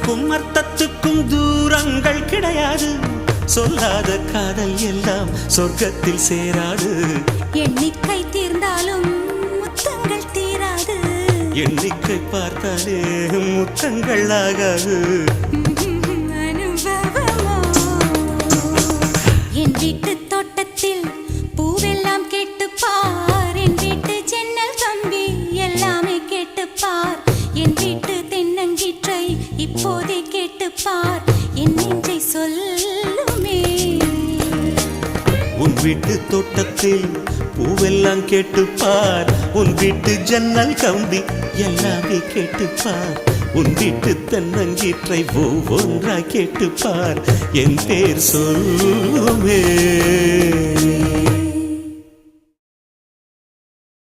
சொல்லுக்கும் அர்த்தத்துக்கும் தூரங்கள் கிடையாது. சொல்லாத காதல் எல்லாம் சொர்க்கத்தில் சேராது. எண்ணிக்கை தீர்ந்தாலும் முத்தங்கள் தீராது. எண்ணிக்கை பார்த்தாலே முத்தங்கள் ஆகாது. என் வீட்டு தோட்டத்தில் பூவெல்லாம் கேட்டுப்பார். என் வீட்டு ஜன்னல் கம்பி எல்லாமே கேட்டுப்பார். என் வீட்டு தென்னங்கீற்றை இப்போதே கேட்டுப்பார். என் நெஞ்சை சொல்லுமே. உன் வீட்டு தோட்டத்தில் பூவெல்லாம் கேட்டுப்பார். உன் வீட்டு ஜன்னல் கம்பி எல்லாமே கேட்டுப்பார். உன் வீட்டு தென்னங்கீற்றை ஒவ்வொன்றா கேட்டுப்பார். என் பேர் சொல்லுமே.